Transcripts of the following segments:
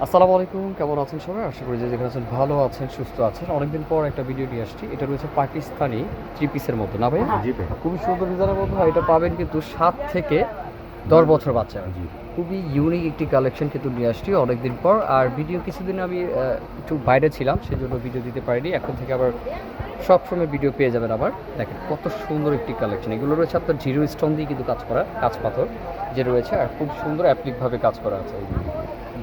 আসসালামু আলাইকুম, কেমন আছেন সবাই? আশা করি যে যেখানে আছেন ভালো আছেন, সুস্থ আছেন। অনেকদিন পর একটা ভিডিও নিয়ে আসছি। এটা রয়েছে পাকিস্তানি থ্রি পিসের মতো না ভাই? জি ভাই। খুবই সুন্দর ডিজাইনের মধ্যে হয়। এটা পাবেন কিন্তু 7 থেকে 10 বছর বাচ্চা। জি। খুবই ইউনিক একটি কালেকশন কিন্তু নিয়ে আসছি অনেকদিন পর। আর ভিডিও কিছুদিন আমি একটু বাইরে ছিলাম, সেজন্য ভিডিও দিতে পারিনি। এখন থেকে আবার সবসময় ভিডিও পেয়ে যাবেন আবার। দেখেন কত সুন্দর একটি কালেকশন। এগুলো রয়েছে আপনার জিরো স্টোন দিয়ে কিন্তু কাজ করা, কাঁচ পাথর যে রয়েছে, আর খুব সুন্দর অ্যাপ্লিকভাবে কাজ করা আছে।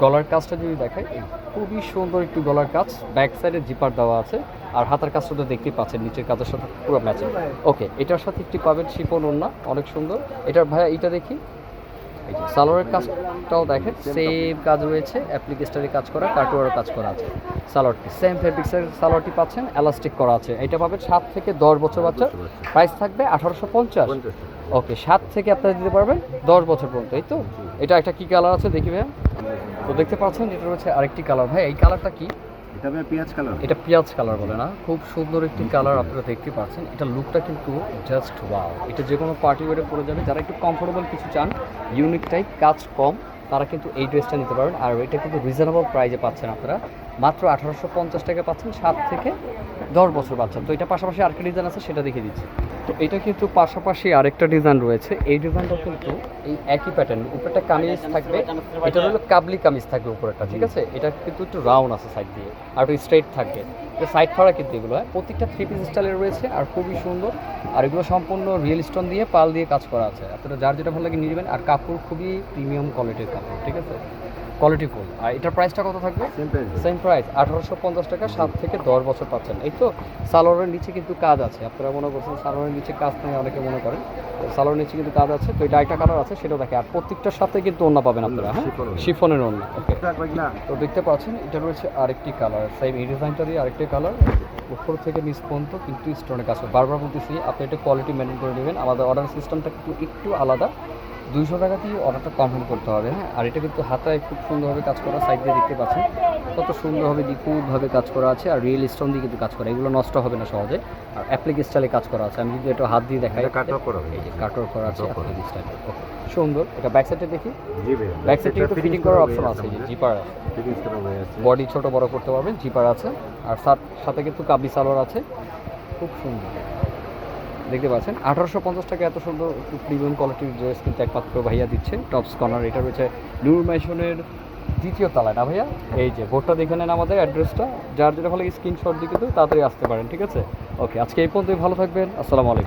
গলার কাজটা যদি দেখাই, খুবই সুন্দর একটি গলার কাজ, ব্যাক সাইডে জিপার দেওয়া আছে। আর হাতার কাজটা তো দেখতেই পাচ্ছেন, নিচের কাজের সাথে পুরো ম্যাচিং। ওকে, এটার সাথে একটি পাবেন শিফন ওড়না, অনেক সুন্দর। এটার ভাইয়া এইটা দেখি, এই যে সালোয়ারের কাজটাও দেখেন, সেম কাজ রয়েছে, অ্যাপ্লিকেস্টারে কাজ করা, কাটোয়ারের কাজ করা আছে। সালোয়ারটি সেম ফেব্রিক্সের সালোয়ারটি পাচ্ছেন, এলাস্টিক করা আছে। এটা পাবেন 7 থেকে 10 বছর বাচ্চা। প্রাইস থাকবে 1850। ওকে, 7 থেকে আপনারা দিতে পারবেন 10 বছর পর্যন্ত, এই তো। এটা একটা কি কালার আছে দেখি ভাইয়া। তো দেখতে পাচ্ছেন এটা রয়েছে আরেকটি কালার। ভাই এই কালারটা কি? এটা ভাই পেঁয়াজ কালার। এটা পেঁয়াজ কালার বলে না? খুব সুন্দর একটি কালার আপনারা দেখতে পাচ্ছেন। এটা লুকটা কিন্তু জাস্ট ওয়াও। এটা যে কোনো পার্টি ওয়ারে পরে যাবে, যারা একটু কমফোর্টেবল কিছু চান, ইউনিক টাইপ, কাজ কম, তারা কিন্তু এই ড্রেসটা নিতে পারবেন। আর এটা কিন্তু রিজনেবল প্রাইসে পাচ্ছেন আপনারা, মাত্র 1850 টাকা পাচ্ছেন 7 থেকে 10 বছর বাচ্চা। তো এটা পাশাপাশি আরেকটা ডিজাইন আছে, সেটা দেখিয়ে দিচ্ছি। তো এটা কিন্তু পাশাপাশি আরেকটা ডিজাইন রয়েছে। এই ডিজাইনটা কিন্তু এই একই প্যাটার্ন, উপরটা কামিজ থাকবে, এটা হলো কাবলি কামিজ থাকবে উপরেরটা, ঠিক আছে? এটা কিন্তু একটু রাউন্ড আছে সাইড দিয়ে, আর একটু স্ট্রেট থাকবে। এটা সাইড ফাড়া কিন্তু এগুলো, হ্যাঁ, প্রত্যেকটা থ্রি পিস স্টাইলের রয়েছে আর খুবই সুন্দর। আর এগুলো সম্পূর্ণ রিয়েল স্টোন দিয়ে, পাল দিয়ে কাজ করা আছে। আপনারা যার যেটা ভালো লাগে নিয়ে নেবেন। আর কাপড় খুবই প্রিমিয়াম কোয়ালিটির কাপড়, ঠিক আছে, কোয়ালিটি ফুল। আর এটার প্রাইসটা কত থাকবে? সেম প্রাইস 1850 টাকা, 7 থেকে 10 বছর পাচ্ছেন। এই তো। সালোয়ারের নিচে কিন্তু কাজ আছে, আপনারা মনে করছেন সালোয়ারের নিচে কাজ নেই, অনেকে মনে করেন। সালোয়ারের নিচে কিন্তু কাজ আছে। তো এটা একটা কালার আছে, সেটাও দেখে। আর প্রত্যেকটার সাথে কিন্তু ওড়না পাবেন আপনারা, হ্যাঁ, শিফনের ওড়না। ওকে, তো দেখতে পাচ্ছেন এটা রয়েছে আরেকটি কালার, সেম এই ডিজাইনটা দিয়ে আরেকটি কালার, উপর থেকে নিচ পর্যন্ত কিন্তু স্টোনের কাজ। বারবার বলতেছি, আপনি এটা কোয়ালিটি মেনটেন করে নেবেন। আমাদের অর্ডার সিস্টেমটা কিন্তু একটু আলাদা, 200 টাকা দিয়ে অর্ডারটা কমপ্লিট করতে হবে, হ্যাঁ। আর এটা কিন্তু হাতায় খুব সুন্দরভাবে কাজ করা, সাইড দিয়ে দেখতে পাচ্ছেন কত সুন্দরভাবে নিখুঁতভাবে কাজ করা আছে। আর রিয়েল স্টোন দিয়ে কিন্তু কাজ করা, এগুলো নষ্ট হবে না সহজে। আর অ্যাপ্লিক স্টাইলে কাজ করা আছে। আমি যদি একটু হাত দিয়ে দেখাই, এই যে কাটওয়ার্ক করা আছে অ্যাপ্লিক স্টাইলে। ওকে, সুন্দর। এটা ব্যাক সাইডে দেখি। ব্যাক সাইডে কিন্তু ফিটিং করার অপশন আছে, যে জিপার আছে, বডি ছোট বড় করতে পারবেন, জিপার আছে। আর সাথে কিন্তু কাবলি সালোয়ার আছে, খুব সুন্দর। দেখতে পাচ্ছেন 1850 টাকা এত সুন্দর প্রিমিয়াম কোয়ালিটির ড্রেস কিন্তু একমাত্র ভাইয়া দিচ্ছে টপস কর্নার। এটা রয়েছে নূর ম্যানশনের 2য় তলায় না ভাইয়া? এই যে বোর্ডটা দেখে নেন, আমাদের অ্যাড্রেসটা। যার যেটা ভালো স্ক্রিনশট দিয়ে কিন্তু তাড়াতাড়ি আসতে পারেন, ঠিক আছে? ওকে, আজকে এই পর্যন্তই। ভালো থাকবেন। আসসালামু আলাইকুম।